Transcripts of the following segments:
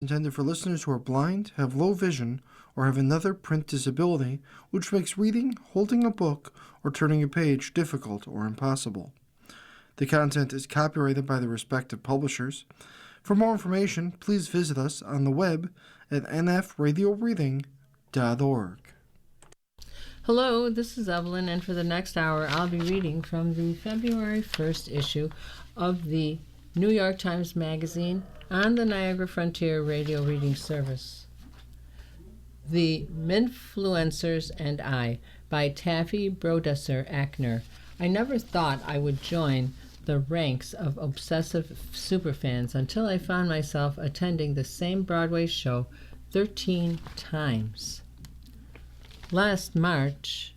intended for listeners who are blind, have low vision, or have another print disability, which makes reading, holding a book, or turning a page difficult or impossible. The content is copyrighted by the respective publishers. For more information, please visit us on the web at nfradioreading.org. Hello, this is Evelyn, and for the next hour I'll be reading from the February 1st issue of the New York Times Magazine on the Niagara Frontier Radio Reading Service. The Minfluencers and I by Taffy Brodesser-Ackner. I never thought I would join the ranks of obsessive superfans until I found myself attending the same Broadway show 13 times. Last March,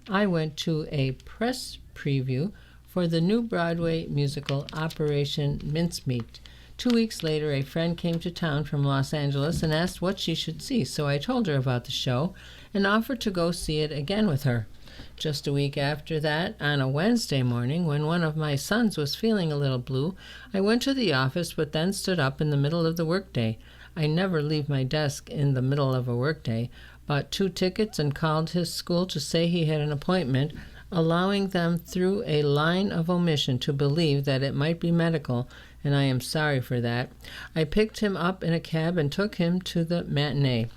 I went to a press preview for the new Broadway musical Operation Mincemeat. 2 weeks later, a friend came to town from Los Angeles and asked what she should see, so I told her about the show and offered to go see it again with her. Just a week after that, on a Wednesday morning, when one of my sons was feeling a little blue, I went to the office but then stood up in the middle of the workday. I never leave my desk in the middle of a workday, bought 2 tickets and called his school to say he had an appointment, allowing them through a line of omission to believe that it might be medical, and I am sorry for that. I picked him up in a cab and took him to the matinee.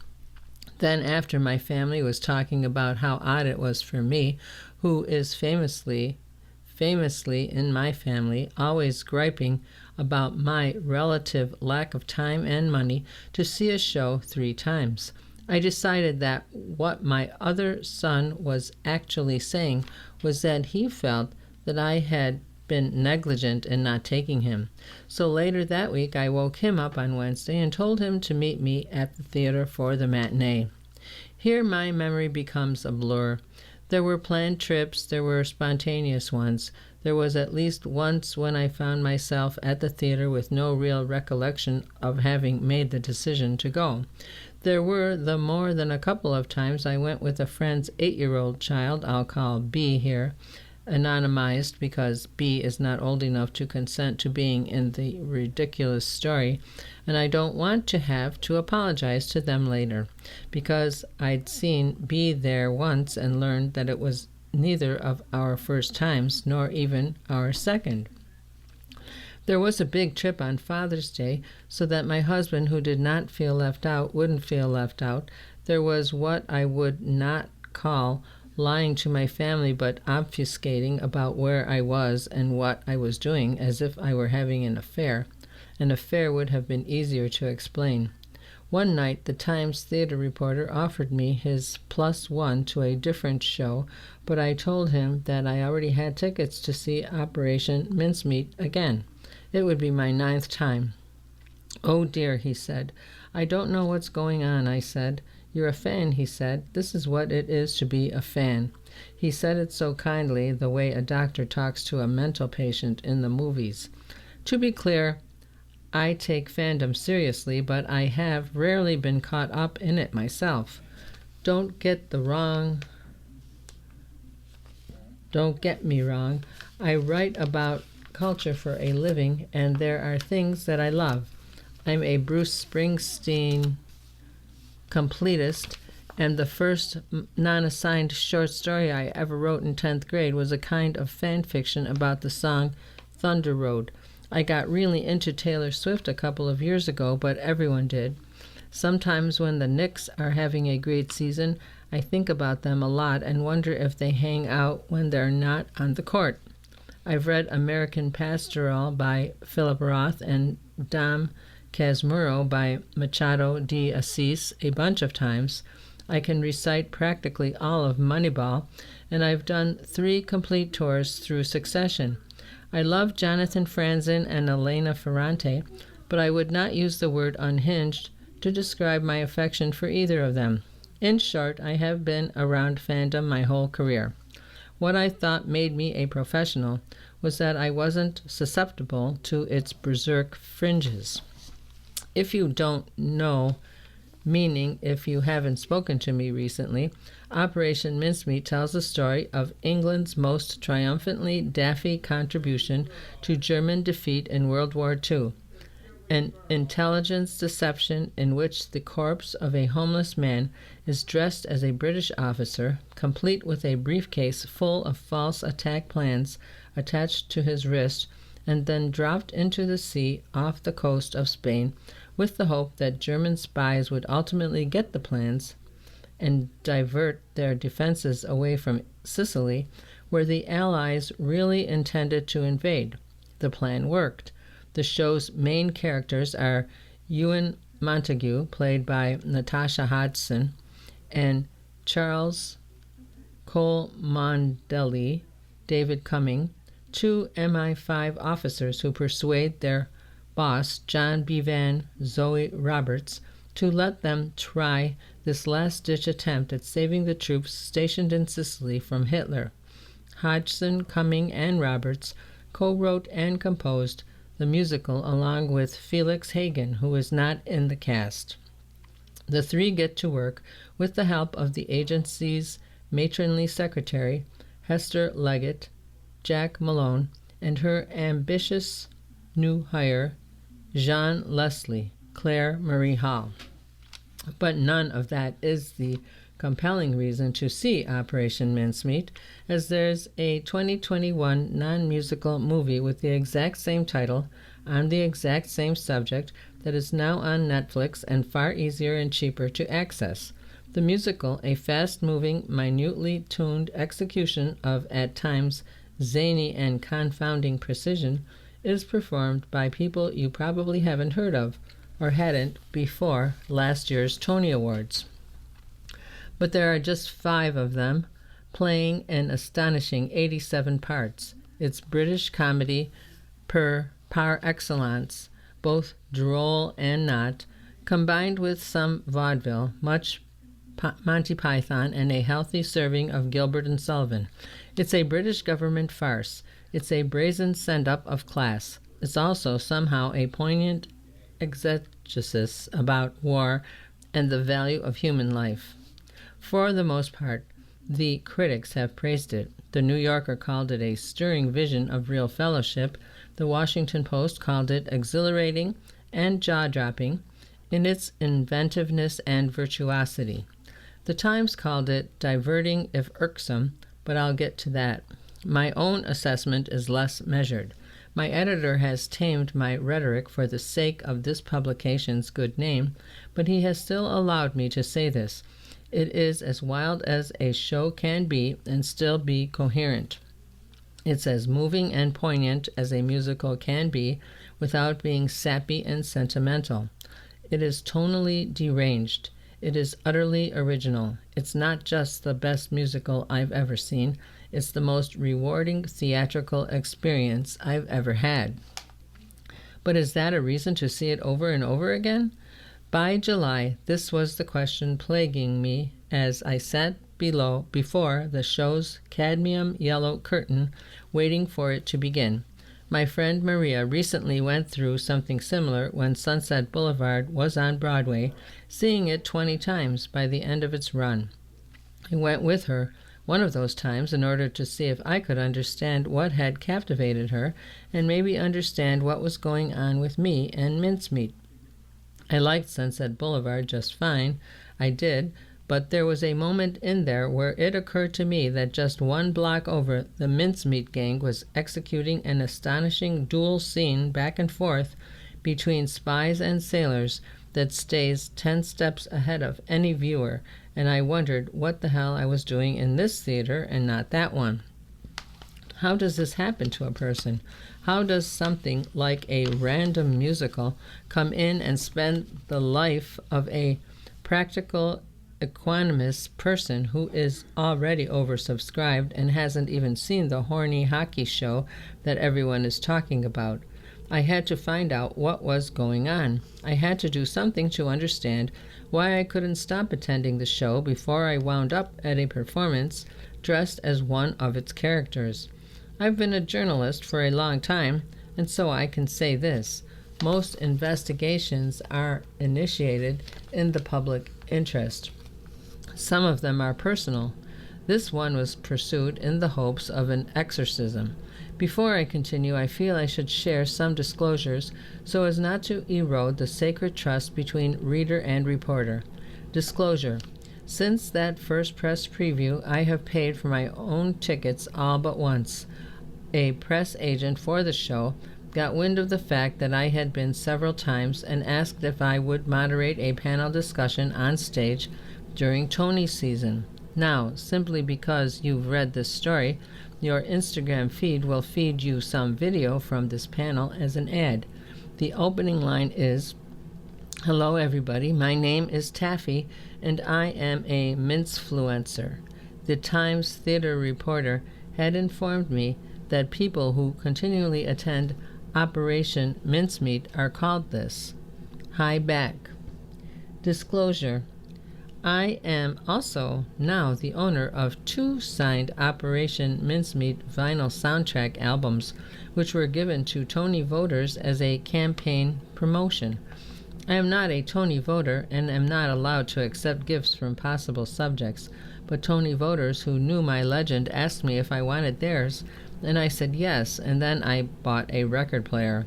Then, after my family was talking about how odd it was for me, who is famously in my family, always griping about my relative lack of time and money, to see a show 3 times. I decided that what my other son was actually saying was that he felt that I had been negligent in not taking him. So later that week, I woke him up on Wednesday and told him to meet me at the theater for the matinee. Here my memory becomes a blur. There were planned trips, there were spontaneous ones. There was at least once when I found myself at the theater with no real recollection of having made the decision to go. There were the more than a couple of times I went with a friend's 8-year-old child, I'll call B here, anonymized because B is not old enough to consent to being in the ridiculous story, and I don't want to have to apologize to them later, because I'd seen B there once and learned that it was neither of our first times nor even our second. There was a big trip on Father's Day so that my husband, who did not feel left out, wouldn't feel left out. There was what I would not call lying to my family but obfuscating about where I was and what I was doing as if I were having an affair. An affair would have been easier to explain. One night, the Times theater reporter offered me his +1 to a different show, but I told him that I already had tickets to see Operation Mincemeat again. It would be my 9th time. "Oh dear," he said. "I don't know what's going on," I said. "You're a fan," he said. "This is what it is to be a fan." He said it so kindly, the way a doctor talks to a mental patient in the movies. To be clear, I take fandom seriously, but I have rarely been caught up in it myself. Don't get me wrong. I write about culture for a living, and there are things that I love. I'm a Bruce Springsteen completist, and the first non-assigned short story I ever wrote in 10th grade was a kind of fan fiction about the song Thunder Road. I got really into Taylor Swift a couple of years ago, but everyone did. Sometimes when the Knicks are having a great season, I think about them a lot and wonder if they hang out when they're not on the court. I've read American Pastoral by Philip Roth and Dom Casmurro by Machado de Assis a bunch of times. I can recite practically all of Moneyball, and I've done 3 complete tours through succession. I love Jonathan Franzen and Elena Ferrante, but I would not use the word unhinged to describe my affection for either of them. In short, I have been around fandom my whole career. What I thought made me a professional was that I wasn't susceptible to its berserk fringes. If you don't know, meaning if you haven't spoken to me recently, Operation Mincemeat tells the story of England's most triumphantly daffy contribution to German defeat in World War II. an intelligence deception in which the corpse of a homeless man is dressed as a British officer, complete with a briefcase full of false attack plans attached to his wrist, and then dropped into the sea off the coast of Spain with the hope that German spies would ultimately get the plans and divert their defenses away from Sicily, where the Allies really intended to invade. The plan worked. The show's main characters are Ewan Montague, played by Natasha Hodgson, and Charles Cholmondeley, David Cumming, two MI5 officers who persuade their boss, John Bevan Zoe Roberts, to let them try this last-ditch attempt at saving the troops stationed in Sicily from Hitler. Hodgson, Cumming, and Roberts co-wrote and composed the musical along with Felix Hagen, who is not in the cast. The three get to work with the help of the agency's matronly secretary, Hester Leggett, Jack Malone, and her ambitious new hire, Jean Leslie, Claire Marie Hall. But none of that is the compelling reason to see Operation Mincemeat, as there's a 2021 non-musical movie with the exact same title on the exact same subject that is now on Netflix and far easier and cheaper to access. The musical, a fast-moving, minutely tuned execution of, at times, zany and confounding precision, is performed by people you probably haven't heard of or hadn't before last year's Tony Awards. But there are just 5 of them, playing an astonishing 87 parts. It's British comedy par excellence, both droll and not, combined with some vaudeville, much Monty Python, and a healthy serving of Gilbert and Sullivan. It's a British government farce. It's a brazen send-up of class. It's also somehow a poignant exegesis about war and the value of human life. For the most part, the critics have praised it. The New Yorker called it a stirring vision of real fellowship. The Washington Post called it exhilarating and jaw-dropping in its inventiveness and virtuosity. The Times called it diverting if irksome, but I'll get to that. My own assessment is less measured. My editor has tamed my rhetoric for the sake of this publication's good name, but he has still allowed me to say this. It is as wild as a show can be and still be coherent. It's as moving and poignant as a musical can be without being sappy and sentimental. It is tonally deranged. It is utterly original. It's not just the best musical I've ever seen. It's the most rewarding theatrical experience I've ever had. But is that a reason to see it over and over again? By July, this was the question plaguing me as I sat before the show's cadmium yellow curtain, waiting for it to begin. My friend Maria recently went through something similar when Sunset Boulevard was on Broadway, seeing it 20 times by the end of its run. I went with her one of those times in order to see if I could understand what had captivated her and maybe understand what was going on with me and Mincemeat. I liked Sunset Boulevard just fine, I did, but there was a moment in there where it occurred to me that just one block over, the Mincemeat gang was executing an astonishing duel scene back and forth between spies and sailors that stays 10 steps ahead of any viewer, and I wondered what the hell I was doing in this theater and not that one. How does this happen to a person? How does something like a random musical come in and spend the life of a practical equanimous person who is already oversubscribed and hasn't even seen the horny hockey show that everyone is talking about? I had to find out what was going on. I had to do something to understand why I couldn't stop attending the show before I wound up at a performance dressed as one of its characters. I've been a journalist for a long time, and so I can say this. Most investigations are initiated in the public interest. Some of them are personal. This one was pursued in the hopes of an exorcism. Before I continue, I feel I should share some disclosures so as not to erode the sacred trust between reader and reporter. Disclosure. Since that first press preview, I have paid for my own tickets all but once. A press agent for the show got wind of the fact that I had been several times and asked if I would moderate a panel discussion on stage during Tony season. Now, simply because you've read this story, your Instagram feed will feed you some video from this panel as an ad. The opening line is, "Hello everybody, my name is Taffy and I am a mincefluencer." The Times theater reporter had informed me that people who continually attend Operation Mincemeat are called this. Hi back. Disclosure. I am also now the owner of 2 signed Operation Mincemeat vinyl soundtrack albums, which were given to Tony voters as a campaign promotion. I am not a Tony voter and am not allowed to accept gifts from possible subjects, but Tony voters who knew my legend asked me if I wanted theirs, and I said yes, and then I bought a record player.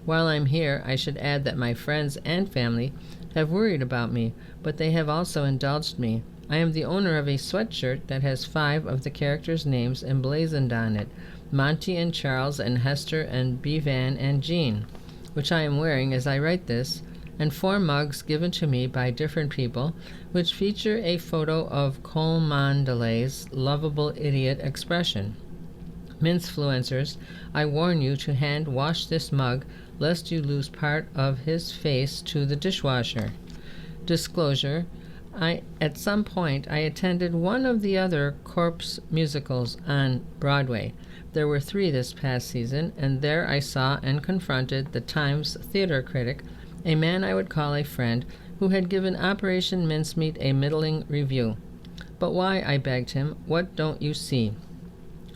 While I'm here, I should add that my friends and family have worried about me, but they have also indulged me. I am the owner of a sweatshirt that has 5 of the characters' names emblazoned on it, Monty and Charles and Hester and Bevan and Jean, which I am wearing as I write this, and 4 mugs given to me by different people, which feature a photo of Cole Mondelez's lovable idiot expression. Mincefluencers, I warn you to hand wash this mug, lest you lose part of his face to the dishwasher. Disclosure. At some point, I attended one of the other corpse musicals on Broadway. There were 3 this past season, and there I saw and confronted the Times theater critic, a man I would call a friend, who had given Operation Mincemeat a middling review. "But why?" I begged him. "What don't you see?"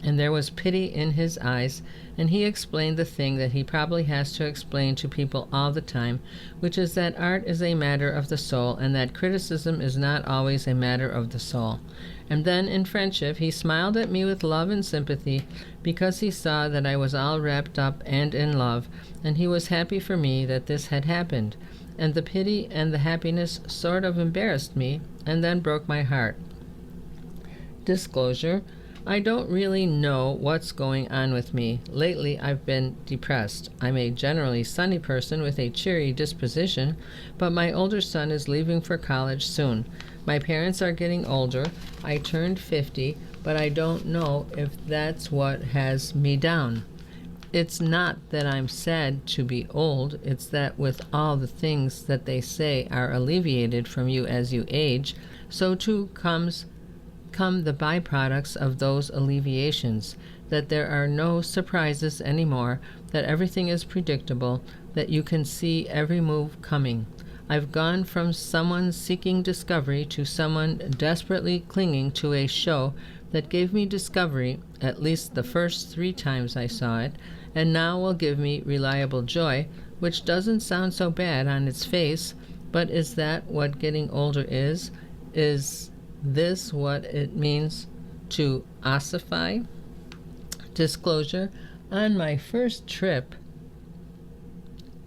And there was pity in his eyes, and he explained the thing that he probably has to explain to people all the time, which is that art is a matter of the soul, and that criticism is not always a matter of the soul. And then, in friendship, he smiled at me with love and sympathy, because he saw that I was all wrapped up and in love, and he was happy for me that this had happened. And the pity and the happiness sort of embarrassed me, and then broke my heart. Disclosure. I don't really know what's going on with me. Lately, I've been depressed. I'm a generally sunny person with a cheery disposition, but my older son is leaving for college soon. My parents are getting older. I turned 50, but I don't know if that's what has me down. It's not that I'm sad to be old. It's that with all the things that they say are alleviated from you as you age, so too come the byproducts of those alleviations, that there are no surprises anymore, that everything is predictable, that you can see every move coming. I've gone from someone seeking discovery to someone desperately clinging to a show that gave me discovery at least the first 3 times I saw it, and now will give me reliable joy, which doesn't sound so bad on its face, but is that what getting older is? Is this what it means to ossify? Disclosure. On my first trip,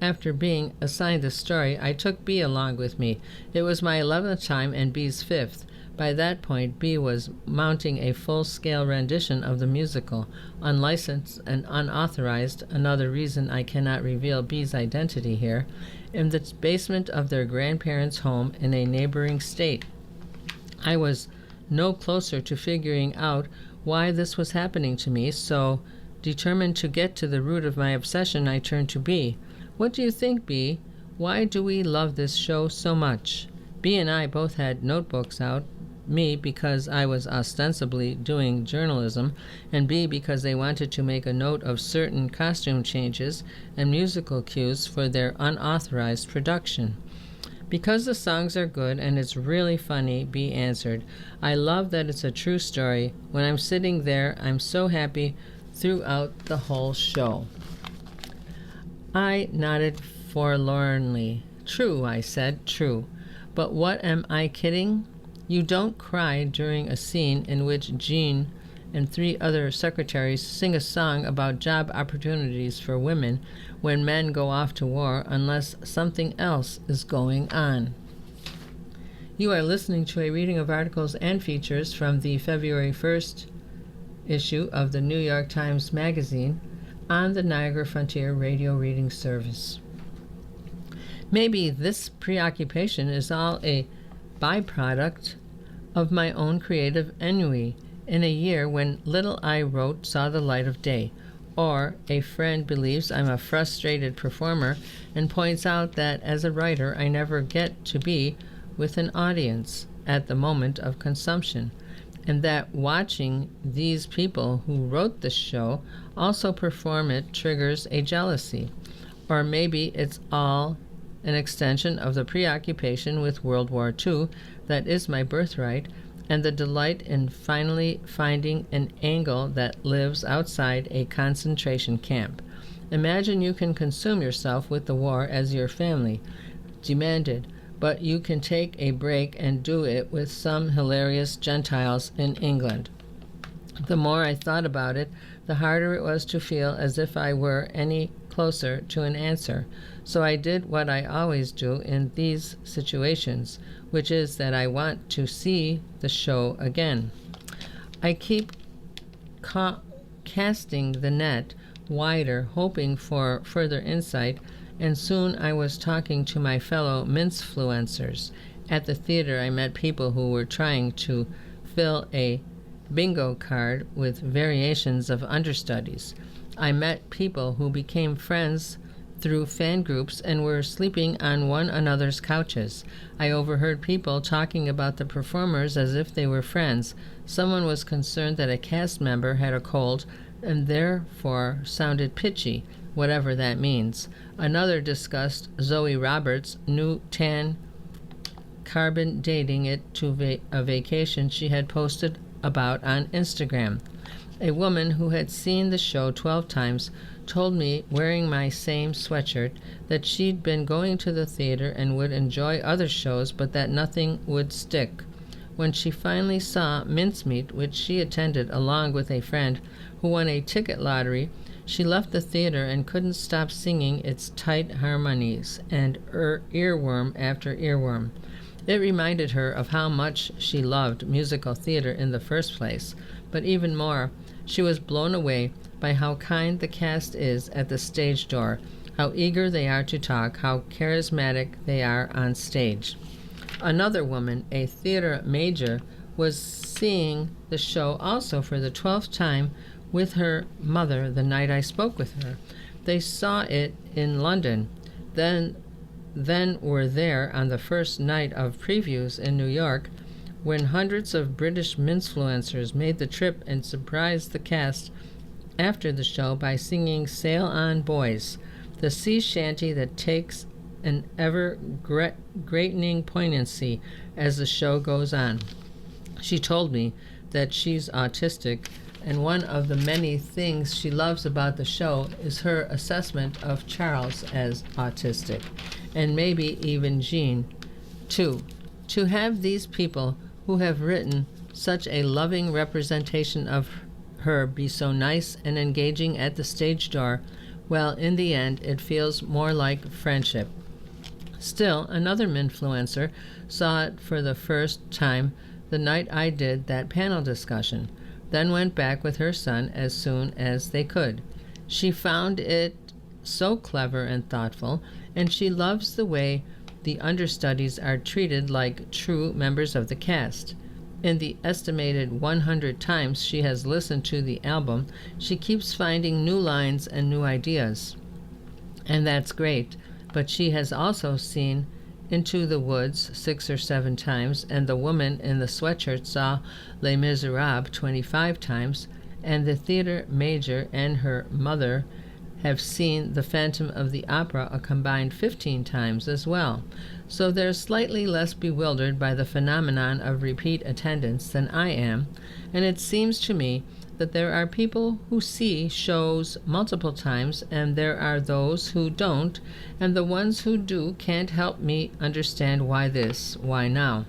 after being assigned the story, I took B along with me. It was my 11th time and B's 5th. By that point, B was mounting a full-scale rendition of the musical, unlicensed and unauthorized, another reason I cannot reveal B's identity here, in the basement of their grandparents' home in a neighboring state. I was no closer to figuring out why this was happening to me, so, determined to get to the root of my obsession, I turned to B. "What do you think, B? Why do we love this show so much?" B and I both had notebooks out, me because I was ostensibly doing journalism, and B because they wanted to make a note of certain costume changes and musical cues for their unauthorized production. "Because the songs are good and it's really funny," B answered. "I love that it's a true story. When I'm sitting there, I'm so happy throughout the whole show." I nodded forlornly. "True," I said, "true. But what, am I kidding? You don't cry during a scene in which Jean and 3 other secretaries sing a song about job opportunities for women when men go off to war unless something else is going on. You are listening to a reading of articles and features from the February 1st issue of the New York Times Magazine on the Niagara Frontier Radio Reading Service. Maybe this preoccupation is all a byproduct of my own creative ennui in a year when little I wrote saw the light of day, or a friend believes I'm a frustrated performer and points out that as a writer I never get to be with an audience at the moment of consumption, and that watching these people who wrote the show also perform it triggers a jealousy. Or maybe it's all an extension of the preoccupation with World War II that is my birthright, and the delight in finally finding an angle that lives outside a concentration camp. Imagine you can consume yourself with the war as your family demanded, but you can take a break and do it with some hilarious Gentiles in England. The more I thought about it, the harder it was to feel as if I were any closer to an answer. So I did what I always do in these situations, which is that I want to see the show again. I keep casting the net wider, hoping for further insight, and soon I was talking to my fellow mincefluencers. At the theater, I met people who were trying to fill a bingo card with variations of understudies. I met people who became friends through fan groups and were sleeping on one another's couches. I overheard people talking about the performers as if they were friends. Someone was concerned that a cast member had a cold and therefore sounded pitchy, whatever that means. Another discussed Zoe Roberts' new tan carbon dating it to a vacation she had posted about on Instagram. A woman who had seen the show 12 times told me, wearing my same sweatshirt, that she'd been going to the theater and would enjoy other shows, but that nothing would stick. When she finally saw Mincemeat, which she attended along with a friend who won a ticket lottery, she left the theater and couldn't stop singing its tight harmonies and earworm after earworm. It reminded her of how much she loved musical theater in the first place, but even more, she was blown away by how kind the cast is at the stage door, how eager they are to talk, how charismatic they are on stage. Another woman, a theater major, was seeing the show also for the 12th time with her mother the night I spoke with her. They saw it in London, then were there on the first night of previews in New York, when hundreds of British mincefluencers made the trip and surprised the cast after the show by singing Sail On Boys, the sea shanty that takes an ever-greatening poignancy as the show goes on. She told me that she's autistic, and one of the many things she loves about the show is her assessment of Charles as autistic, and maybe even Jean, too. To have these people who have written such a loving representation of her be so nice and engaging at the stage door, well, in the end, it feels more like friendship. Still, another minfluencer saw it for the first time the night I did that panel discussion, then went back with her son as soon as they could. She found it so clever and thoughtful, and she loves the way the understudies are treated like true members of the cast. In the estimated 100 times she has listened to the album, she keeps finding new lines and new ideas. And that's great, but she has also seen Into the Woods 6 or 7 times, and the woman in the sweatshirt saw Les Miserables 25 times, and the theater major and her mother have seen The Phantom of the Opera a combined 15 times as well. So they're slightly less bewildered by the phenomenon of repeat attendance than I am, and it seems to me that there are people who see shows multiple times, and there are those who don't, and the ones who do can't help me understand why this, why now.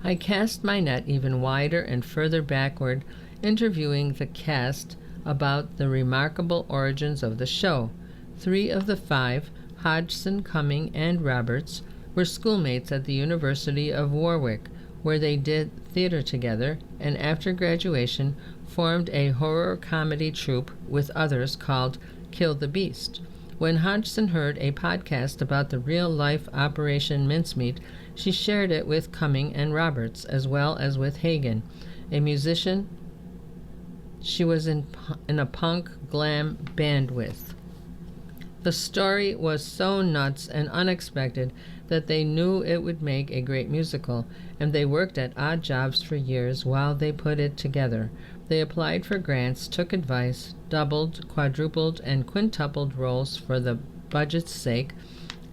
I cast my net even wider and further backward interviewing the cast about the remarkable origins of the show. 3 of the 5, Hodgson, Cumming, and Roberts, were schoolmates at the University of Warwick, where they did theater together, and after graduation formed a horror comedy troupe with others called Kill the Beast. When Hodgson heard a podcast about the real-life Operation Mincemeat, she shared it with Cumming and Roberts, as well as with Hagen, a musician she was in a punk glam band with. The story was so nuts and unexpected that they knew it would make a great musical, and they worked at odd jobs for years while they put it together. They applied for grants, took advice, doubled, quadrupled, and quintupled roles for the budget's sake,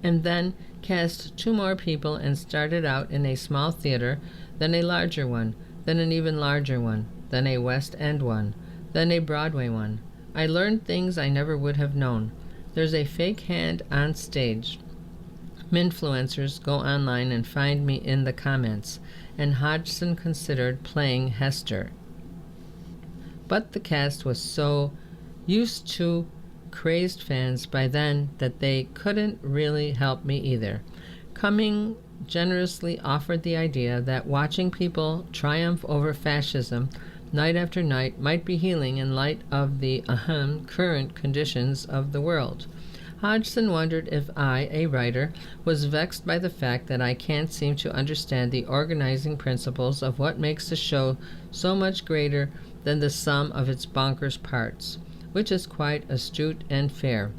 and then cast 2 more people and started out in a small theater, then a larger one, then an even larger one, then a West End one, then a Broadway one. I learned things I never would have known. There's a fake hand on stage. Minfluencers go online and find me in the comments, and Hodgson considered playing Hester. But the cast was so used to crazed fans by then that they couldn't really help me either. Cumming generously offered the idea that watching people triumph over fascism night after night might be healing in light of the current conditions of the world. Hodgson wondered if I, a writer, was vexed by the fact that I can't seem to understand the organizing principles of what makes the show so much greater than the sum of its bonkers parts, which is quite astute and fair.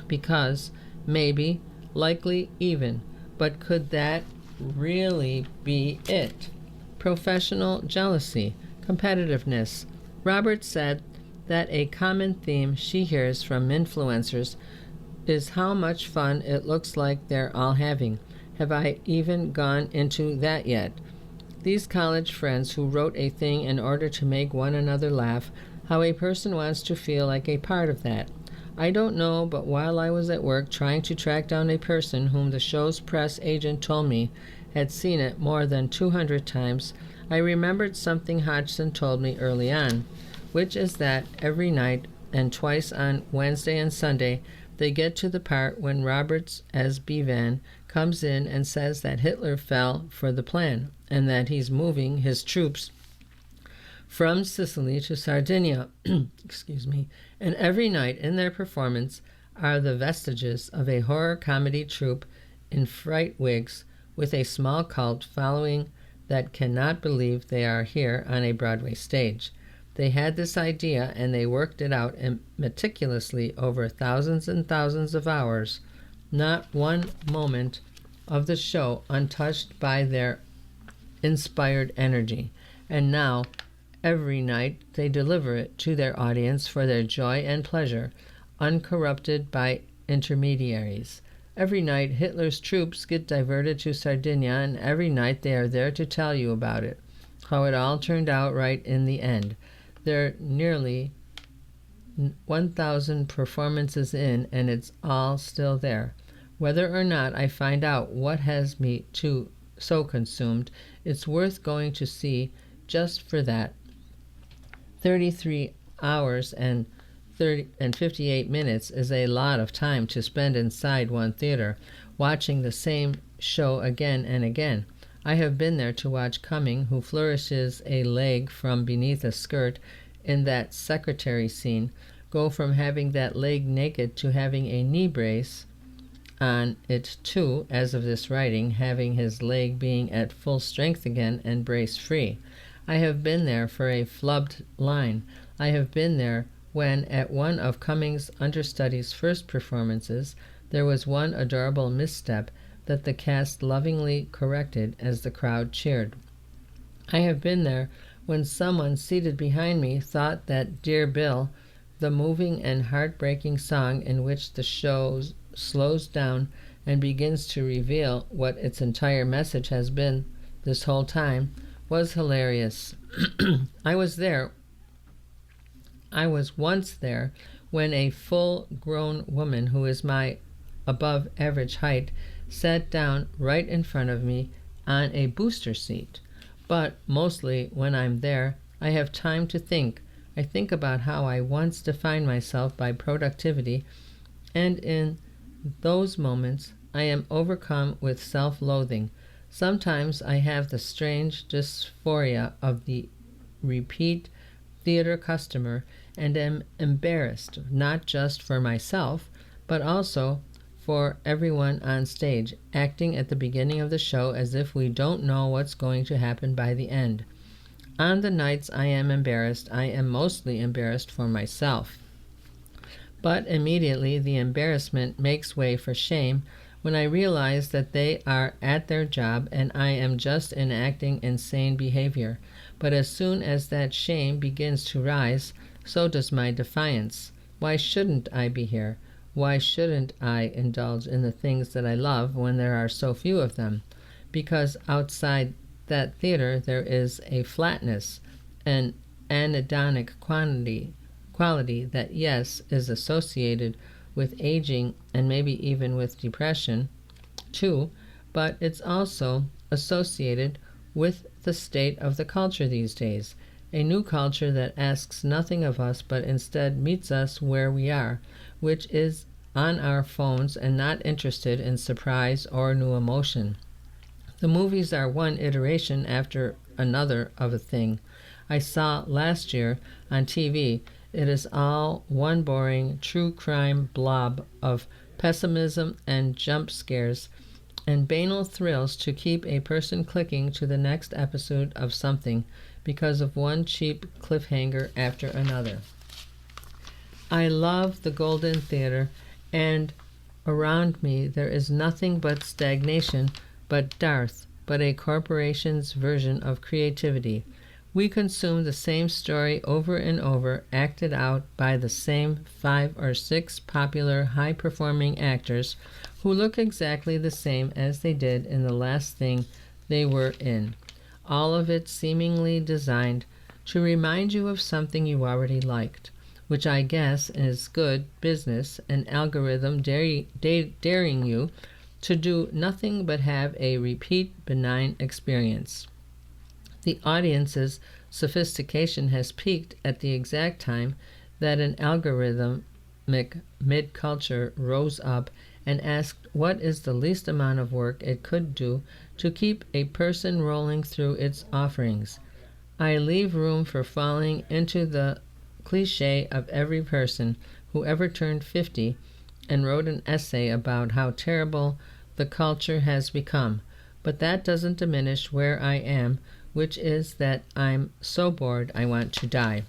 Because, maybe, likely even, but could that really be it? Professional jealousy, competitiveness. Robert said that a common theme she hears from influencers is how much fun it looks like they're all having. Have I even gone into that yet? These college friends who wrote a thing in order to make one another laugh, how a person wants to feel like a part of that. I don't know, but while I was at work trying to track down a person whom the show's press agent told me had seen it more than 200 times, I remembered something Hodgson told me early on, which is that every night and twice on Wednesday and Sunday they get to the part when Roberts, as Bevan, comes in and says that Hitler fell for the plan and that he's moving his troops from Sicily to Sardinia. Excuse me. And every night in their performance are the vestiges of a horror comedy troupe in fright wigs with a small cult following that cannot believe they are here on a Broadway stage. They had this idea and they worked it out meticulously over thousands and thousands of hours, not one moment of the show untouched by their inspired energy. And now, every night, they deliver it to their audience for their joy and pleasure, uncorrupted by intermediaries. Every night, Hitler's troops get diverted to Sardinia, and every night they are there to tell you about it, how it all turned out right in the end. There are nearly 1,000 performances in, and it's all still there. Whether or not I find out what has me so consumed, it's worth going to see just for that. 33 hours and 58 minutes is a lot of time to spend inside one theater, watching the same show again and again. I have been there to watch Cumming, who flourishes a leg from beneath a skirt in that secretary scene, go from having that leg naked to having a knee brace on it too, as of this writing, having his leg being at full strength again and brace free. I have been there for a flubbed line. I have been there when, at one of Cummings' understudy's first performances, there was one adorable misstep that the cast lovingly corrected as the crowd cheered. I have been there when someone seated behind me thought that Dear Bill, the moving and heartbreaking song in which the show slows down and begins to reveal what its entire message has been this whole time, was hilarious. I was once there when a full-grown woman who is my above average height sat down right in front of me on a booster seat. But mostly when I'm there, I have time to think. I think about how I once defined myself by productivity, and in those moments I am overcome with self-loathing. Sometimes I have the strange dysphoria of the repeat theater customer and am embarrassed, not just for myself, but also for everyone on stage, acting at the beginning of the show as if we don't know what's going to happen by the end. On the nights I am embarrassed, I am mostly embarrassed for myself. But immediately the embarrassment makes way for shame when I realize that they are at their job and I am just enacting insane behavior. But as soon as that shame begins to rise, so does my defiance. Why shouldn't I be here? Why shouldn't I indulge in the things that I love when there are so few of them? Because outside that theater there is a flatness, an anhedonic quality that, yes, is associated with aging and maybe even with depression too, but it's also associated with the state of the culture these days, a new culture that asks nothing of us but instead meets us where we are, which is on our phones and not interested in surprise or new emotion. The movies are one iteration after another of a thing I saw last year on TV. It is all one boring true crime blob of pessimism and jump scares and banal thrills to keep a person clicking to the next episode of something because of one cheap cliffhanger after another. I love the Golden Theater, and around me there is nothing but stagnation, but dearth, but a corporation's version of creativity. We consume the same story over and over, acted out by the same 5 or 6 popular high-performing actors who look exactly the same as they did in the last thing they were in. All of it seemingly designed to remind you of something you already liked, which I guess is good business, an algorithm daring you to do nothing but have a repeat benign experience. The audience's sophistication has peaked at the exact time that an algorithmic mid-culture rose up and asked what is the least amount of work it could do to keep a person rolling through its offerings. I leave room for falling into the cliche of every person who ever turned 50 and wrote an essay about how terrible the culture has become, but that doesn't diminish where I am, which is that I'm so bored I want to die.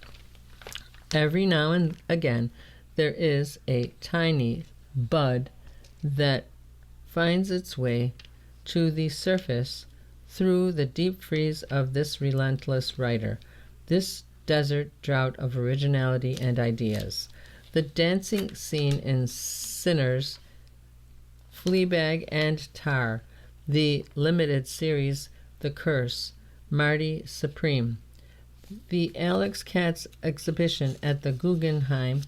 Every now and again there is a tiny bud that finds its way to the surface through the deep freeze of this relentless writer, this desert drought of originality and ideas. The dancing scene in Sinners, Fleabag and Tar, the limited series The Curse, Marty Supreme, the Alex Katz exhibition at the Guggenheim,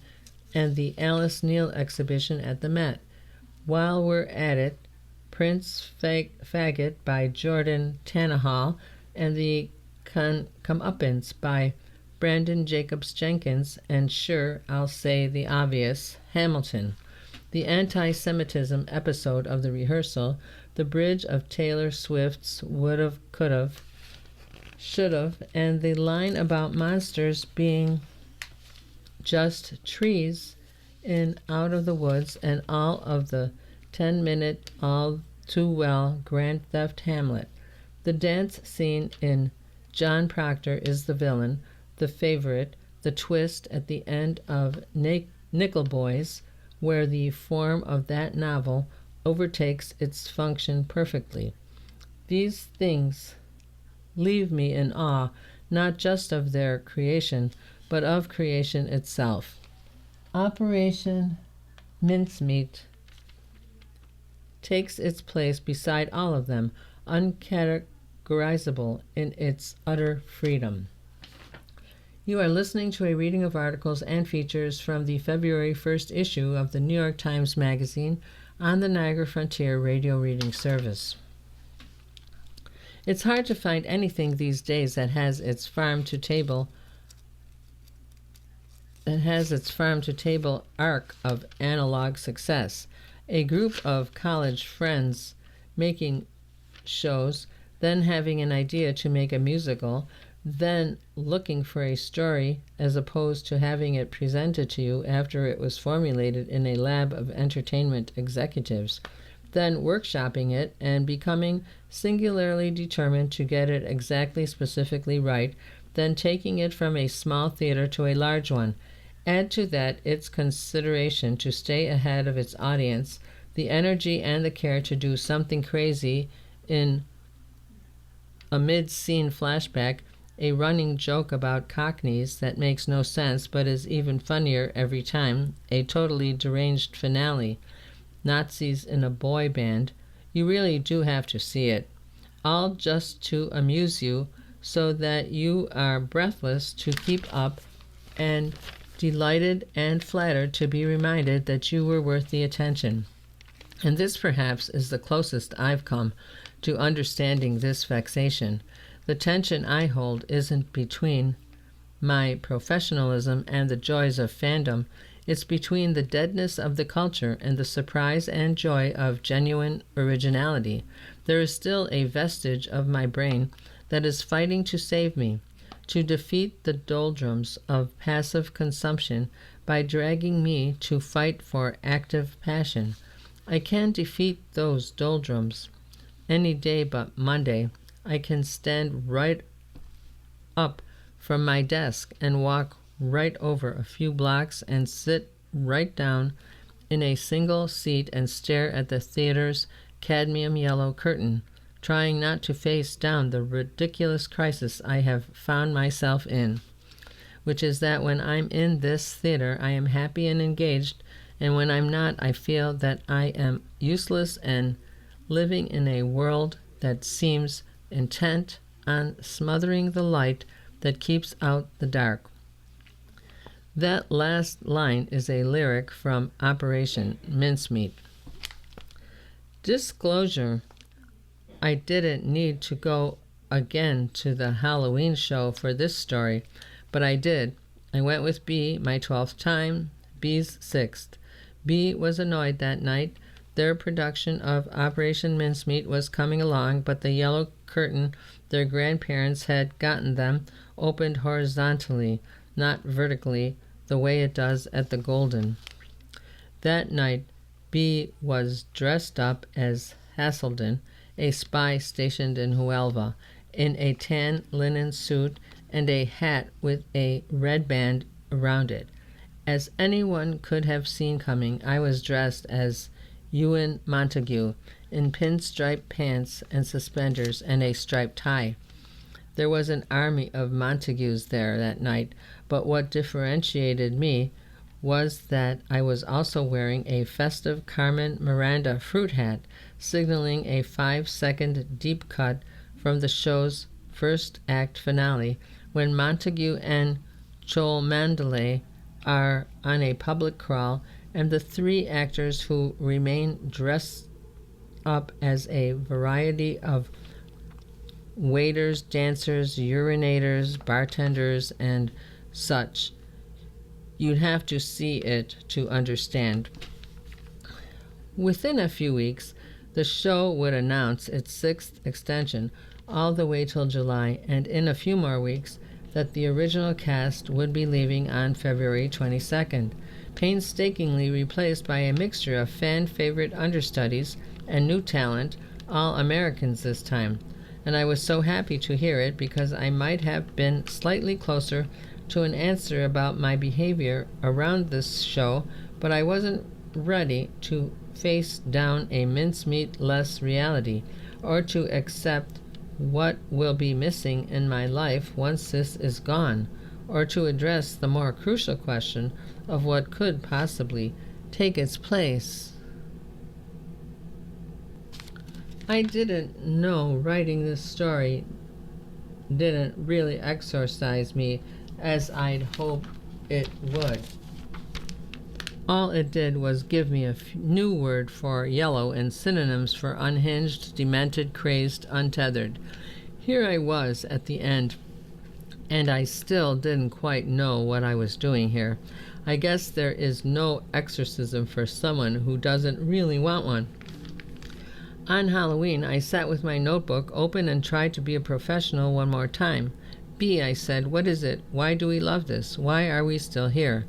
and the Alice Neal exhibition at the Met. While we're at it, Prince Faggot by Jordan Tanahal and the Comeuppance by Brandon Jacobs Jenkins, and sure, I'll say the obvious, Hamilton. The anti-Semitism episode of the rehearsal, the bridge of Taylor Swift's would've, could've, should've, and the line about monsters being just trees in Out of the Woods, and all of the 10-minute, all too well Grand Theft Hamlet. The dance scene in John Proctor is the villain, the favorite, the twist at the end of Nickel Boys, where the form of that novel overtakes its function perfectly. These things leave me in awe, not just of their creation, but of creation itself. Operation Mincemeat takes its place beside all of them, uncategorizable in its utter freedom. You are listening to a reading of articles and features from the February 1st issue of the New York Times Magazine on the Niagara Frontier Radio Reading Service. It's hard to find anything these days that has its farm-to-table arc of analog success. A group of college friends making shows, then having an idea to make a musical, then looking for a story as opposed to having it presented to you after it was formulated in a lab of entertainment executives, then workshopping it and becoming singularly determined to get it exactly specifically right, then taking it from a small theater to a large one. Add to that its consideration to stay ahead of its audience, the energy and the care to do something crazy in a mid-scene flashback, a running joke about cockneys that makes no sense but is even funnier every time, a totally deranged finale, Nazis in a boy band. You really do have to see it, all just to amuse you so that you are breathless to keep up and delighted and flattered to be reminded that you were worth the attention. And this perhaps is the closest I've come to understanding this vexation. The tension I hold isn't between my professionalism and the joys of fandom. It's between the deadness of the culture and the surprise and joy of genuine originality. There is still a vestige of my brain that is fighting to save me, to defeat the doldrums of passive consumption by dragging me to fight for active passion. I can defeat those doldrums any day but Monday. I can stand right up from my desk and walk right over a few blocks and sit right down in a single seat and stare at the theater's cadmium yellow curtain, trying not to face down the ridiculous crisis I have found myself in, which is that when I'm in this theater I am happy and engaged, and when I'm not I feel that I am useless and living in a world that seems intent on smothering the light that keeps out the dark. That last line is a lyric from Operation Mincemeat. Disclosure: I didn't need to go again to the Halloween show for this story, but I did. I went with B my 12th time, B's 6th. B was annoyed that night. Their production of Operation Mincemeat was coming along, but the yellow curtain their grandparents had gotten them opened horizontally, not vertically, the way it does at the Golden. That night, B was dressed up as Hasselden, a spy stationed in Huelva, in a tan linen suit and a hat with a red band around it. As anyone could have seen coming, I was dressed as Ewan Montague, in pinstripe pants and suspenders and a striped tie. There was an army of Montagues there that night, but what differentiated me was that I was also wearing a festive Carmen Miranda fruit hat, signaling a 5-second deep cut from the show's first act finale, when Montague and Cholmondeley are on a public crawl, and the three actors who remain dressed up as a variety of waiters, dancers, urinators, bartenders, and such. You'd have to see it to understand. Within a few weeks, the show would announce its 6th extension all the way till July, and in a few more weeks that the original cast would be leaving on February 22nd, painstakingly replaced by a mixture of fan-favorite understudies and new talent, all Americans this time. And I was so happy to hear it because I might have been slightly closer to an answer about my behavior around this show, but I wasn't ready to face down a mincemeat-less reality, or to accept what will be missing in my life once this is gone, or to address the more crucial question of what could possibly take its place. I didn't know writing this story didn't really exorcise me as I'd hoped it would. All it did was give me a new word for yellow and synonyms for unhinged, demented, crazed, untethered. Here I was at the end, and I still didn't quite know what I was doing here. I guess there is no exorcism for someone who doesn't really want one. On Halloween, I sat with my notebook open and tried to be a professional one more time. B, I said, what is it? Why do we love this? Why are we still here?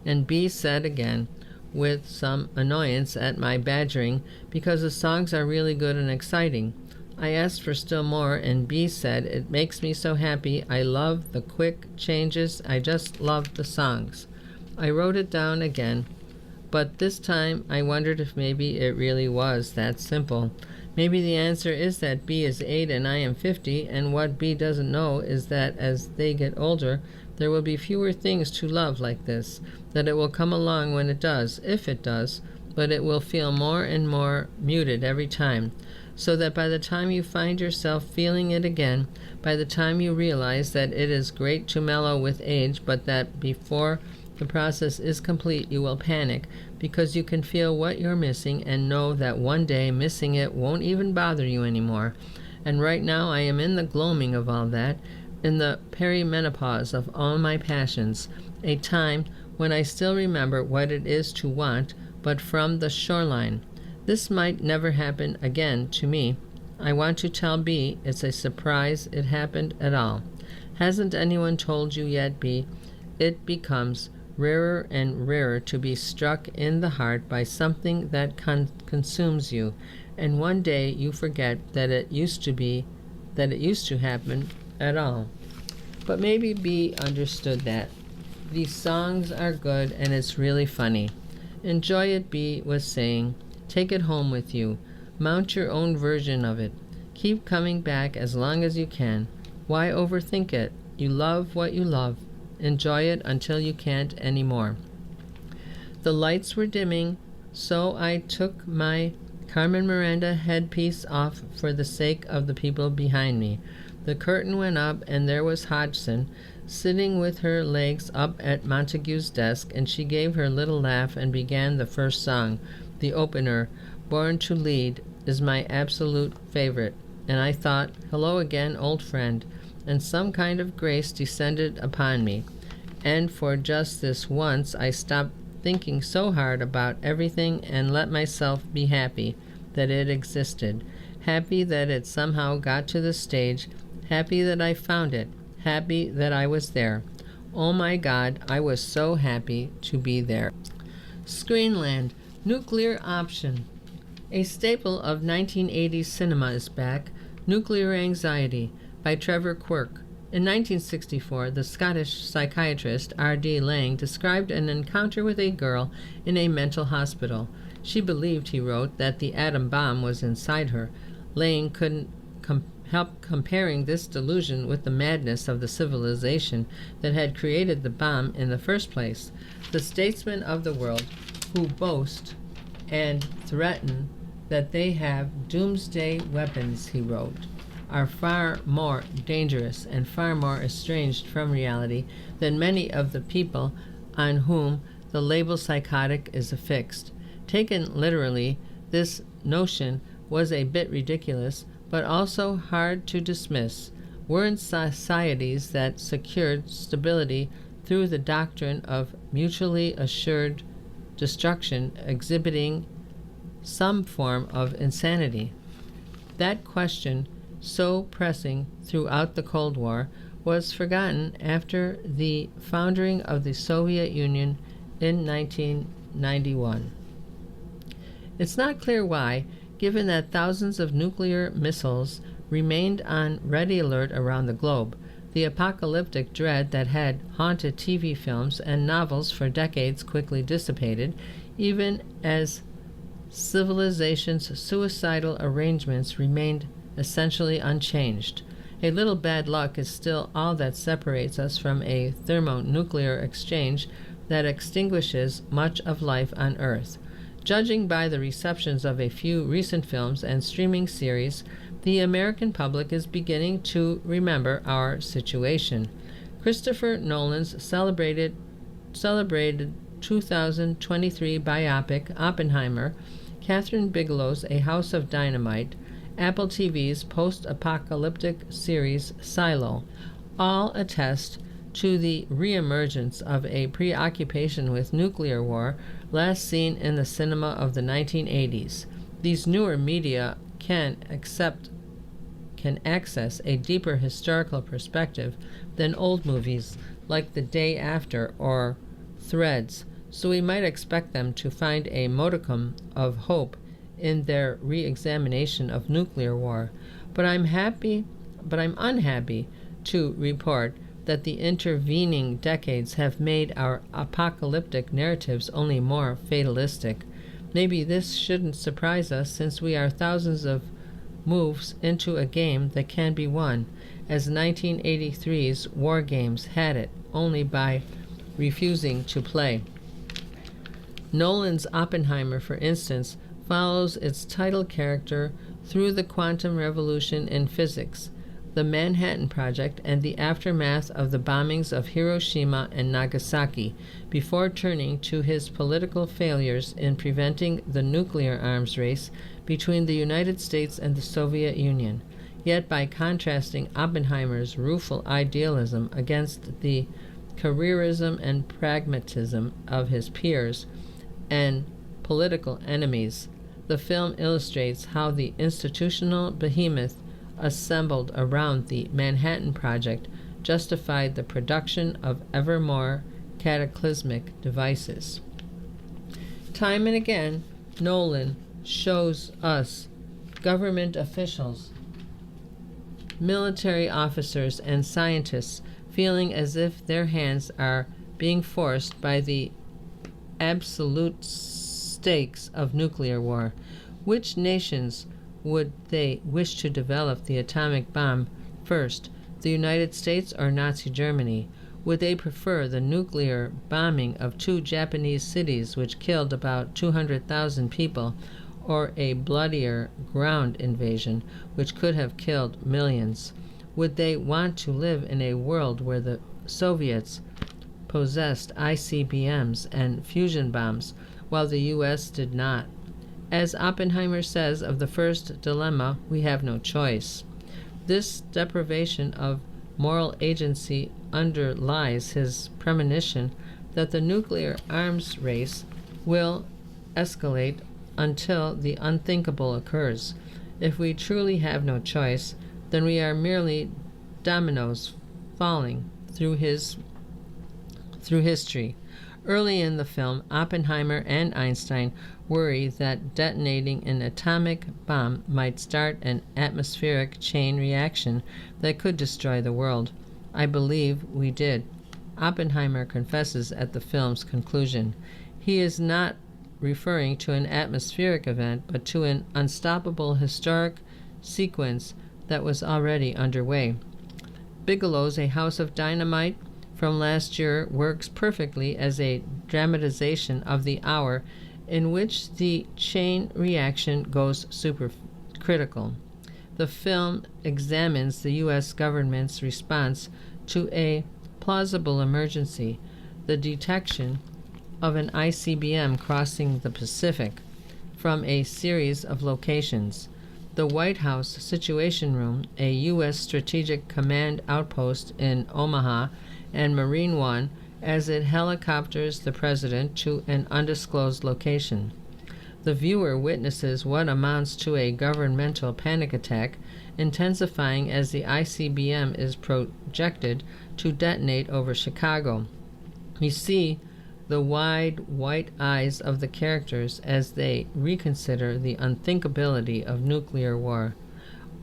And B said again, with some annoyance at my badgering, because the songs are really good and exciting. I asked for still more, and B said, it makes me so happy. I love the quick changes. I just love the songs. I wrote it down again, but this time I wondered if maybe it really was that simple. Maybe the answer is that B is 8 and I am 50, and what B doesn't know is that as they get older, there will be fewer things to love like this, that it will come along when it does, if it does, but it will feel more and more muted every time, so that by the time you find yourself feeling it again, by the time you realize that it is great to mellow with age, but that before the process is complete, you will panic because you can feel what you're missing and know that one day missing it won't even bother you anymore. And right now I am in the gloaming of all that, in the perimenopause of all my passions, a time when I still remember what it is to want, but from the shoreline. This might never happen again to me. I want to tell B it's a surprise it happened at all. Hasn't anyone told you yet, B? It becomes rarer and rarer to be struck in the heart by something that consumes you, and one day you forget that it used to happen at all. But maybe B understood that. These songs are good and it's really funny. Enjoy it, B was saying. Take it home with you. Mount your own version of it. Keep coming back as long as you can. Why overthink it? You love what you love. Enjoy it until you can't anymore. The lights were dimming, so I took my Carmen Miranda headpiece off for the sake of the people behind me. The curtain went up, and there was Hodgson, sitting with her legs up at Montague's desk, and she gave her little laugh and began the first song. The opener, Born to Lead, is my absolute favorite. And I thought, hello again, old friend, and some kind of grace descended upon me. And for just this once, I stopped thinking so hard about everything and let myself be happy that it existed, happy that it somehow got to the stage, happy that I found it, happy that I was there. Oh my God, I was so happy to be there. Screenland, Nuclear Option. A staple of 1980s cinema is back, Nuclear Anxiety, by Trevor Quirk. In 1964, the Scottish psychiatrist R.D. Laing described an encounter with a girl in a mental hospital. She believed, he wrote, that the atom bomb was inside her. Laing couldn't help comparing this delusion with the madness of the civilization that had created the bomb in the first place. The statesmen of the world who boast and threaten that they have doomsday weapons, he wrote, are far more dangerous and far more estranged from reality than many of the people on whom the label psychotic is affixed. Taken literally, this notion was a bit ridiculous, but also hard to dismiss. Weren't societies that secured stability through the doctrine of mutually assured destruction exhibiting some form of insanity? That question, so pressing throughout the Cold War, was forgotten after the founding of the Soviet Union in 1991. It's not clear why, given that thousands of nuclear missiles remained on ready alert around the globe. The apocalyptic dread that had haunted TV films and novels for decades quickly dissipated, even as civilization's suicidal arrangements remained essentially unchanged. A little bad luck is still all that separates us from a thermonuclear exchange that extinguishes much of life on Earth. Judging by the receptions of a few recent films and streaming series, the American public is beginning to remember our situation. Christopher Nolan's celebrated 2023 biopic Oppenheimer, Catherine Bigelow's A House of Dynamite, Apple TV's post-apocalyptic series Silo, all attest to the reemergence of a preoccupation with nuclear war last seen in the cinema of the 1980s. These newer media can access a deeper historical perspective than old movies like The Day After or Threads, so we might expect them to find a modicum of hope in their re-examination of nuclear war. But I'm unhappy to report that the intervening decades have made our apocalyptic narratives only more fatalistic. Maybe this shouldn't surprise us, since we are thousands of moves into a game that can be won, as 1983's War Games had it, only by refusing to play. Nolan's Oppenheimer, for instance, follows its title character through the quantum revolution in physics, the Manhattan Project, and the aftermath of the bombings of Hiroshima and Nagasaki, before turning to his political failures in preventing the nuclear arms race between the United States and the Soviet Union. Yet by contrasting Oppenheimer's rueful idealism against the careerism and pragmatism of his peers and political enemies, the film illustrates how the institutional behemoth assembled around the Manhattan Project justified the production of ever more cataclysmic devices. Time and again, Nolan shows us government officials, military officers, and scientists feeling as if their hands are being forced by the absolute stakes of nuclear war. Which nations would they wish to develop the atomic bomb first, the United States or Nazi Germany? Would they prefer the nuclear bombing of 2 Japanese cities which killed about 200,000 people, or a bloodier ground invasion which could have killed millions? Would they want to live in a world where the Soviets possessed ICBMs and fusion bombs while the U.S. did not? As Oppenheimer says of the first dilemma, we have no choice. This deprivation of moral agency underlies his premonition that the nuclear arms race will escalate until the unthinkable occurs. If we truly have no choice, then we are merely dominoes falling through history. Early in the film, Oppenheimer and Einstein worry that detonating an atomic bomb might start an atmospheric chain reaction that could destroy the world. I believe we did. Oppenheimer confesses at the film's conclusion. He is not referring to an atmospheric event, but to an unstoppable historic sequence that was already underway. Bigelow's A House of Dynamite from last year works perfectly as a dramatization of the hour in which the chain reaction goes supercritical. The film examines the U.S. government's response to a plausible emergency, the detection of an ICBM crossing the Pacific, from a series of locations. The White House Situation Room, a U.S. Strategic Command outpost in Omaha, and Marine One, as it helicopters the president to an undisclosed location. The viewer witnesses what amounts to a governmental panic attack, intensifying as the ICBM is projected to detonate over Chicago. We see the wide white eyes of the characters as they reconsider the unthinkability of nuclear war.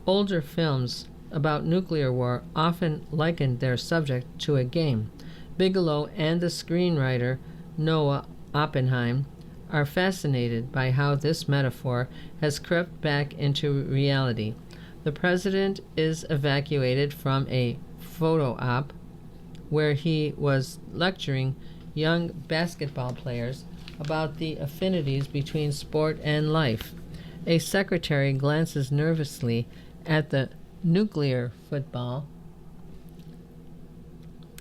Older films about nuclear war often likened their subject to a game. Bigelow and the screenwriter Noah Oppenheim are fascinated by how this metaphor has crept back into reality. The president is evacuated from a photo op where he was lecturing young basketball players about the affinities between sport and life. A secretary glances nervously at the nuclear football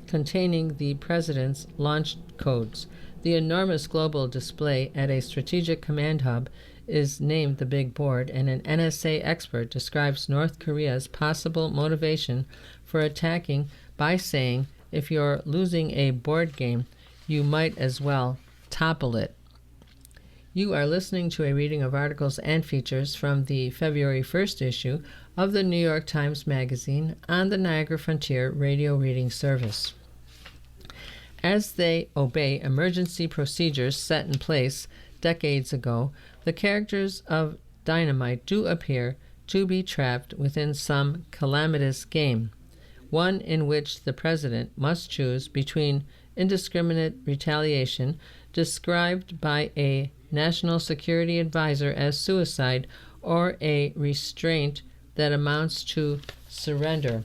containing the president's launch codes. The enormous global display at a strategic command hub is named the Big Board, and an NSA expert describes North Korea's possible motivation for attacking by saying, if you're losing a board game, you might as well topple it. You are listening to a reading of articles and features from the February 1st issue of the New York Times Magazine on the Niagara Frontier Radio Reading Service. As they obey emergency procedures set in place decades ago, the characters of Dynamite do appear to be trapped within some calamitous game, one in which the president must choose between indiscriminate retaliation described by a national security advisor as suicide or a restraint that amounts to surrender.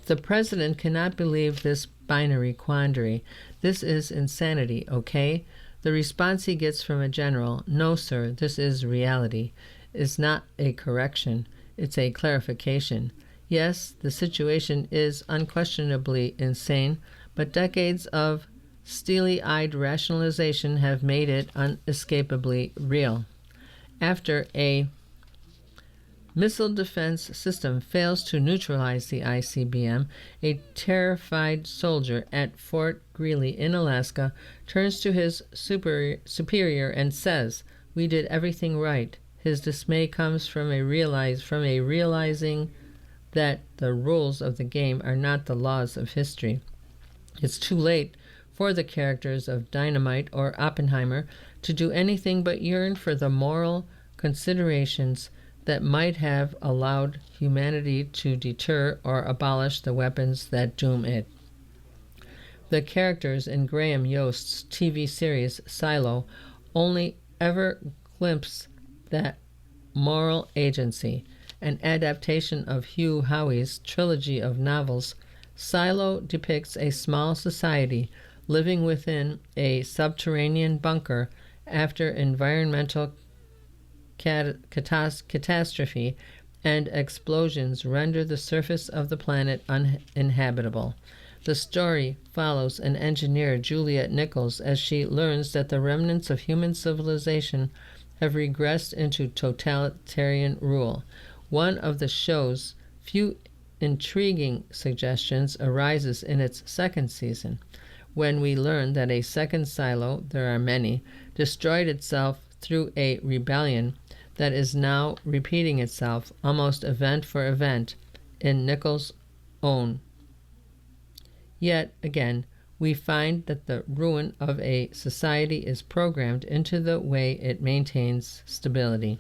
The president cannot believe this binary quandary. This is insanity, okay? The response he gets from a general, no sir, this is reality, is not a correction, it's a clarification. Yes, the situation is unquestionably insane, but decades of steely-eyed rationalization have made it unescapably real. After a missile defense system fails to neutralize the ICBM, a terrified soldier at Fort Greely in Alaska turns to his superior and says, "We did everything right." His dismay comes from realizing that the rules of the game are not the laws of history. It's too late for the characters of Dynamite or Oppenheimer to do anything but yearn for the moral considerations that might have allowed humanity to deter or abolish the weapons that doom it. The characters in Graham Yost's TV series Silo only ever glimpse that moral agency. An adaptation of Hugh Howey's trilogy of novels, Silo depicts a small society living within a subterranean bunker after environmental catastrophe and explosions render the surface of the planet uninhabitable. The story follows an engineer, Juliet Nichols, as she learns that the remnants of human civilization have regressed into totalitarian rule. One of the show's few intriguing suggestions arises in its second season, when we learn that a second silo, there are many, destroyed itself through a rebellion that is now repeating itself almost event for event in Nichols' own. Yet again, we find that the ruin of a society is programmed into the way it maintains stability.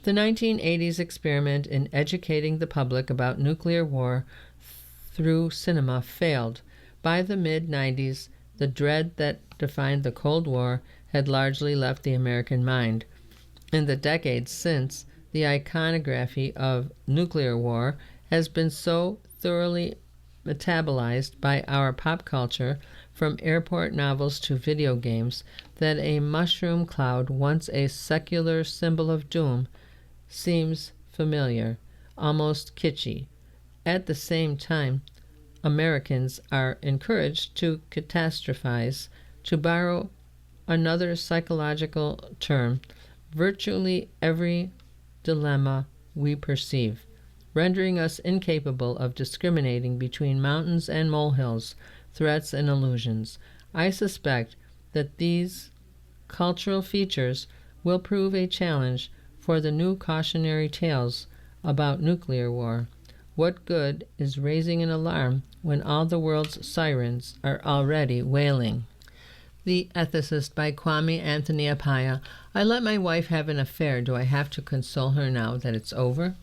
The 1980s experiment in educating the public about nuclear war through cinema failed. By the mid-90s, the dread that defined the Cold War had largely left the American mind. In the decades since, the iconography of nuclear war has been so thoroughly metabolized by our pop culture, from airport novels to video games, that a mushroom cloud, once a secular symbol of doom, seems familiar, almost kitschy. At the same time, Americans are encouraged to catastrophize. To borrow another psychological term, virtually every dilemma we perceive, rendering us incapable of discriminating between mountains and molehills, threats and illusions. I suspect that these cultural features will prove a challenge for the new cautionary tales about nuclear war. What good is raising an alarm when all the world's sirens are already wailing? The Ethicist by Kwame Anthony Appiah. I let my wife have an affair. Do I have to console her now that it's over?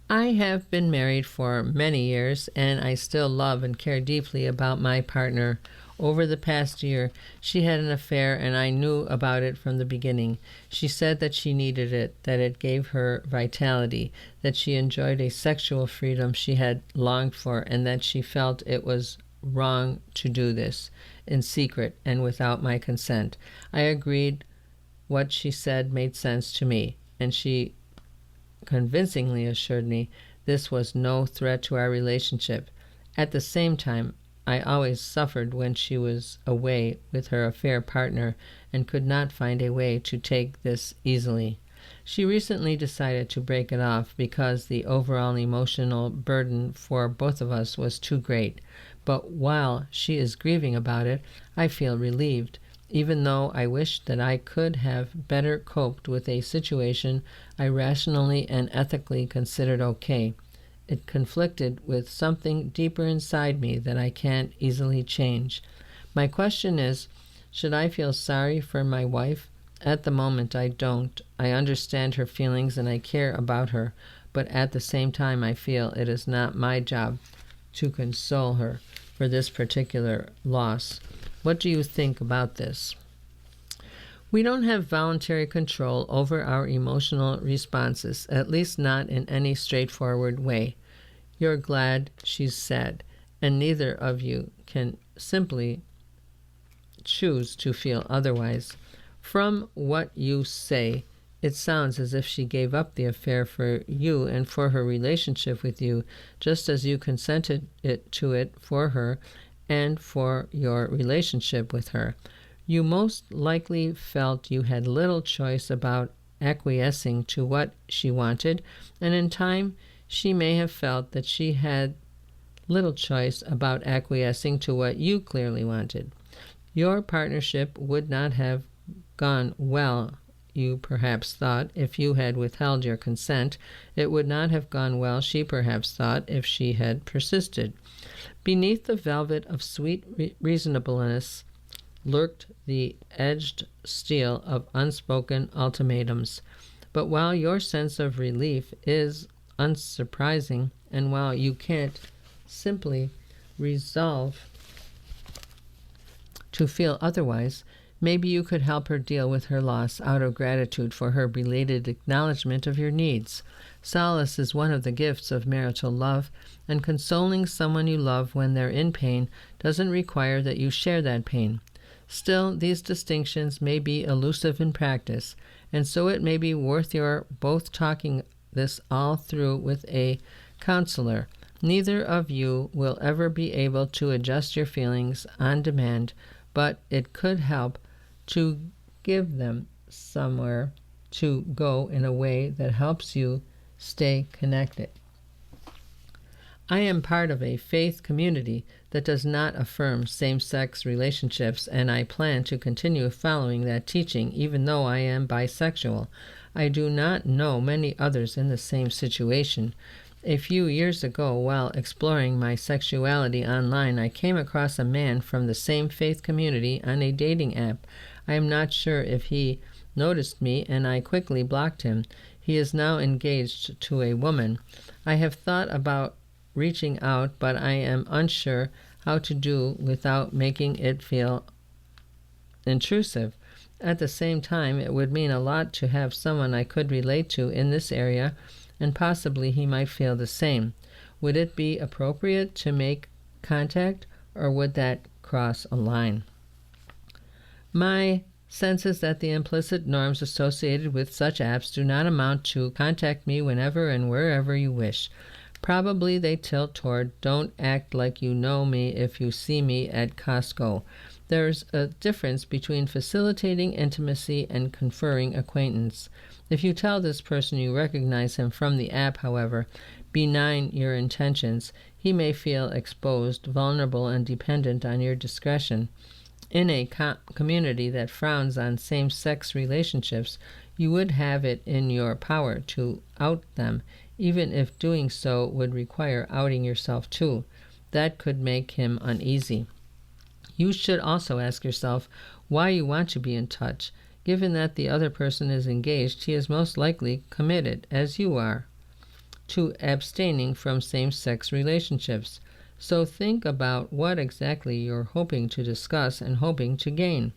I have been married for many years, and I still love and care deeply about my partner. Over the past year, she had an affair, and I knew about it from the beginning. She said that she needed it, that it gave her vitality, that she enjoyed a sexual freedom she had longed for, and that she felt it was wrong to do this in secret and without my consent. I agreed. What she said made sense to me, and she convincingly assured me this was no threat to our relationship. At the same time, I always suffered when she was away with her affair partner and could not find a way to take this easily. She recently decided to break it off because the overall emotional burden for both of us was too great. But while she is grieving about it, I feel relieved, even though I wish that I could have better coped with a situation I rationally and ethically considered okay. It conflicted with something deeper inside me that I can't easily change. My question is, should I feel sorry for my wife? At the moment, I don't. I understand her feelings and I care about her, but at the same time, I feel it is not my job to console her for this particular loss. What do you think about this? We don't have voluntary control over our emotional responses, at least not in any straightforward way. You're glad she's sad, and neither of you can simply choose to feel otherwise. From what you say, it sounds as if she gave up the affair for you and for her relationship with you, just as you consented to it for her and for your relationship with her. You most likely felt you had little choice about acquiescing to what she wanted, and in time she may have felt that she had little choice about acquiescing to what you clearly wanted. Your partnership would not have gone well, you perhaps thought, if you had withheld your consent. It would not have gone well, she perhaps thought, if she had persisted. Beneath the velvet of sweet reasonableness lurked the edged steel of unspoken ultimatums. But while your sense of relief is unsurprising, and while you can't simply resolve to feel otherwise, maybe you could help her deal with her loss out of gratitude for her belated acknowledgement of your needs. Solace is one of the gifts of marital love, and consoling someone you love when they're in pain doesn't require that you share that pain. Still, these distinctions may be elusive in practice, and so it may be worth your both talking this all through with a counselor. Neither of you will ever be able to adjust your feelings on demand, but it could help to give them somewhere to go in a way that helps you stay connected. I am part of a faith community that does not affirm same-sex relationships, and I plan to continue following that teaching even though I am bisexual. I do not know many others in the same situation. A few years ago, while exploring my sexuality online, I came across a man from the same faith community on a dating app. I am not sure if he noticed me, and I quickly blocked him. He is now engaged to a woman. I have thought about reaching out, but I am unsure how to do without making it feel intrusive. At the same time, it would mean a lot to have someone I could relate to in this area, and possibly he might feel the same. Would it be appropriate to make contact, or would that cross a line? My sense is that the implicit norms associated with such apps do not amount to contact me whenever and wherever you wish. Probably they tilt toward don't act like you know me if you see me at Costco. There's a difference between facilitating intimacy and conferring acquaintance. If you tell this person you recognize him from the app, however, benign your intentions, he may feel exposed, vulnerable, and dependent on your discretion. In a community that frowns on same-sex relationships, you would have it in your power to out them, even if doing so would require outing yourself too. That could make him uneasy. You should also ask yourself why you want to be in touch. Given that the other person is engaged, he is most likely committed, as you are, to abstaining from same-sex relationships. So think about what exactly you're hoping to discuss and hoping to gain.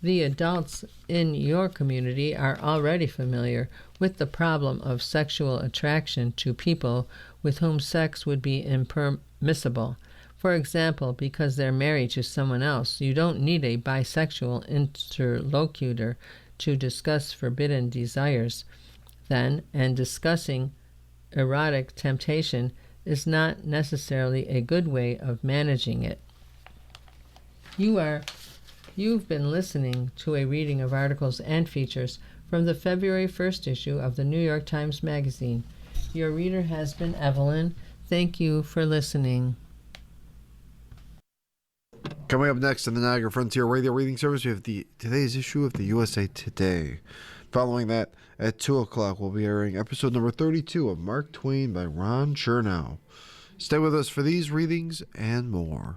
The adults in your community are already familiar with the problem of sexual attraction to people with whom sex would be impermissible. For example, because they're married to someone else, you don't need a bisexual interlocutor to discuss forbidden desires. Then, and discussing erotic temptation is not necessarily a good way of managing it. You've been listening to a reading of articles and features from the February 1st issue of the New York Times Magazine. Your reader has been Evelyn. Thank you for listening. Coming up next on the Niagara Frontier Radio Reading Service, we have today's issue of the USA Today. Following that, at 2 o'clock, we'll be airing episode number 32 of Mark Twain by Ron Chernow. Stay with us for these readings and more.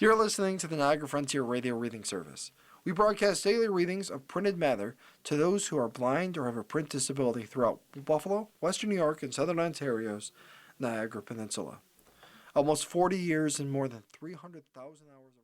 You're listening to the Niagara Frontier Radio Reading Service. We broadcast daily readings of printed matter to those who are blind or have a print disability throughout Buffalo, Western New York, and Southern Ontario's Niagara Peninsula. Almost 40 years and more than 300,000 hours of